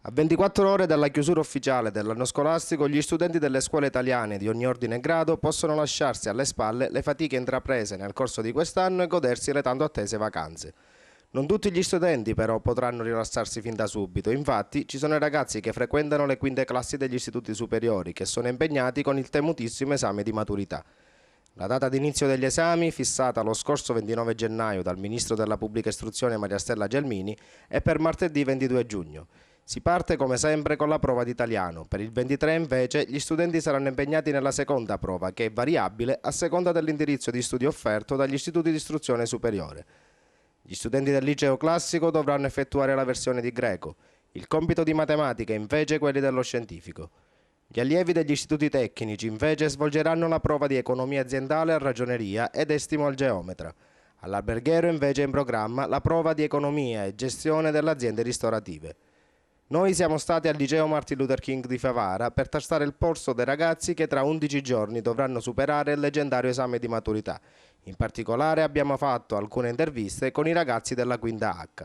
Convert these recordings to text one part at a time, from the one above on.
A 24 ore dalla chiusura ufficiale dell'anno scolastico, gli studenti delle scuole italiane di ogni ordine e grado possono lasciarsi alle spalle le fatiche intraprese nel corso di quest'anno e godersi le tanto attese vacanze. Non tutti gli studenti però potranno rilassarsi fin da subito, infatti ci sono i ragazzi che frequentano le quinte classi degli istituti superiori che sono impegnati con il temutissimo esame di maturità. La data di inizio degli esami, fissata lo scorso 29 gennaio dal Ministro della Pubblica Istruzione Maria Stella Gelmini, è per martedì 22 giugno. Si parte come sempre con la prova di italiano. Per il 23 invece gli studenti saranno impegnati nella seconda prova, che è variabile a seconda dell'indirizzo di studio offerto dagli istituti di istruzione superiore. Gli studenti del liceo classico dovranno effettuare la versione di greco, il compito di matematica invece quelli dello scientifico. Gli allievi degli istituti tecnici invece svolgeranno la prova di economia aziendale a ragioneria ed estimo al geometra. All'alberghiero invece è in programma la prova di economia e gestione delle aziende ristorative. Noi siamo stati al liceo Martin Luther King di Favara per tastare il polso dei ragazzi che tra 11 giorni dovranno superare il leggendario esame di maturità. In particolare abbiamo fatto alcune interviste con i ragazzi della Quinta H.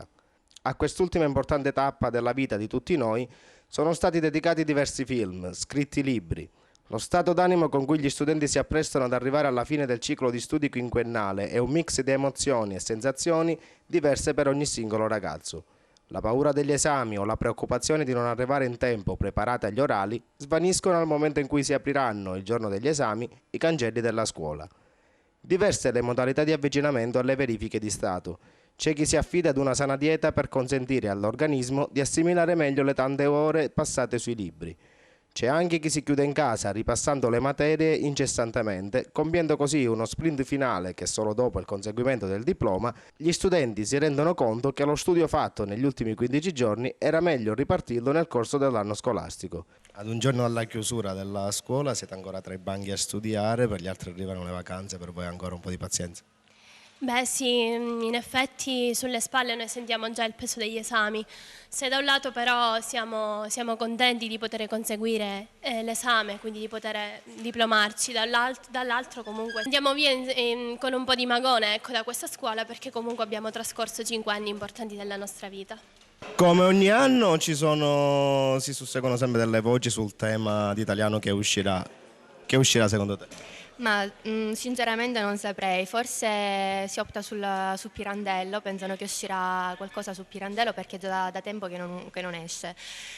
A quest'ultima importante tappa della vita di tutti noi sono stati dedicati diversi film, scritti libri. Lo stato d'animo con cui gli studenti si apprestano ad arrivare alla fine del ciclo di studi quinquennale è un mix di emozioni e sensazioni diverse per ogni singolo ragazzo. La paura degli esami o la preoccupazione di non arrivare in tempo preparati agli orali svaniscono al momento in cui si apriranno, il giorno degli esami, i cancelli della scuola. Diverse le modalità di avvicinamento alle verifiche di Stato. C'è chi si affida ad una sana dieta per consentire all'organismo di assimilare meglio le tante ore passate sui libri. C'è anche chi si chiude in casa ripassando le materie incessantemente, compiendo così uno sprint finale che solo dopo il conseguimento del diploma gli studenti si rendono conto che lo studio fatto negli ultimi 15 giorni era meglio ripartirlo nel corso dell'anno scolastico. Ad un giorno dalla chiusura della scuola siete ancora tra i banchi a studiare, per gli altri arrivano le vacanze, per voi ancora un po' di pazienza. Beh sì, in effetti sulle spalle noi sentiamo già il peso degli esami. Se da un lato però siamo contenti di poter conseguire l'esame, quindi di poter diplomarci, dall'altro comunque andiamo via con un po' di magone, ecco, da questa scuola, perché comunque abbiamo trascorso 5 anni importanti della nostra vita. Come ogni anno si susseguono sempre delle voci sul tema di italiano che uscirà. Che uscirà secondo te? Ma sinceramente non saprei, forse si opta su Pirandello, pensano che uscirà qualcosa su Pirandello perché è già da tempo che non esce.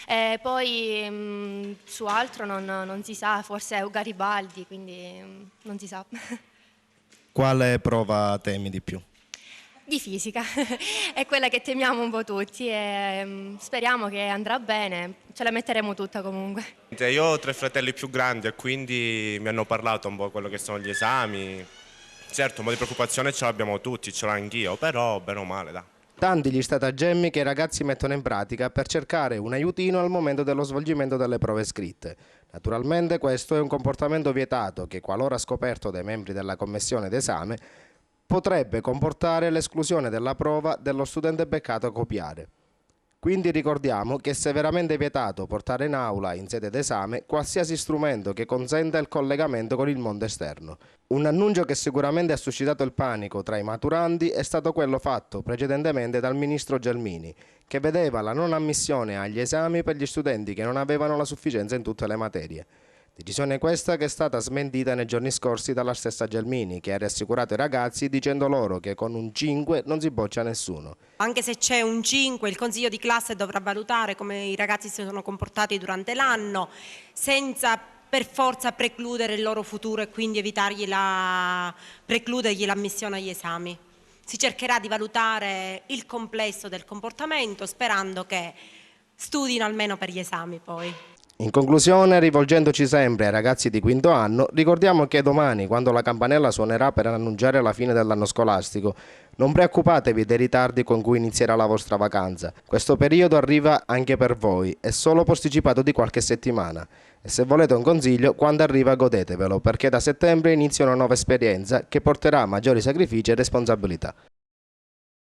E poi su altro non si sa, forse è Garibaldi, quindi non si sa. Quale prova temi di più? Di fisica, è quella che temiamo un po' tutti e speriamo che andrà bene, ce la metteremo tutta comunque. Io ho 3 fratelli più grandi e quindi mi hanno parlato un po' quello che sono gli esami. Certo, un po' di preoccupazione ce l'abbiamo tutti, ce l'ho anch'io, però bene o male, dai. Tanti gli stratagemmi che i ragazzi mettono in pratica per cercare un aiutino al momento dello svolgimento delle prove scritte. Naturalmente questo è un comportamento vietato che, qualora scoperto dai membri della commissione d'esame, potrebbe comportare l'esclusione della prova dello studente beccato a copiare. Quindi ricordiamo che è severamente vietato portare in aula, in sede d'esame, qualsiasi strumento che consenta il collegamento con il mondo esterno. Un annuncio che sicuramente ha suscitato il panico tra i maturandi è stato quello fatto precedentemente dal ministro Gelmini, che vedeva la non ammissione agli esami per gli studenti che non avevano la sufficienza in tutte le materie. Decisione questa che è stata smentita nei giorni scorsi dalla stessa Gelmini, che ha rassicurato i ragazzi dicendo loro che con un 5 non si boccia nessuno. Anche se c'è un 5, il consiglio di classe dovrà valutare come i ragazzi si sono comportati durante l'anno, senza per forza precludere il loro futuro e quindi precludergli l'ammissione agli esami. Si cercherà di valutare il complesso del comportamento, sperando che studino almeno per gli esami poi. In conclusione, rivolgendoci sempre ai ragazzi di quinto anno, ricordiamo che domani, quando la campanella suonerà per annunciare la fine dell'anno scolastico, non preoccupatevi dei ritardi con cui inizierà la vostra vacanza. Questo periodo arriva anche per voi, è solo posticipato di qualche settimana. E se volete un consiglio, quando arriva godetevelo, perché da settembre inizia una nuova esperienza che porterà maggiori sacrifici e responsabilità.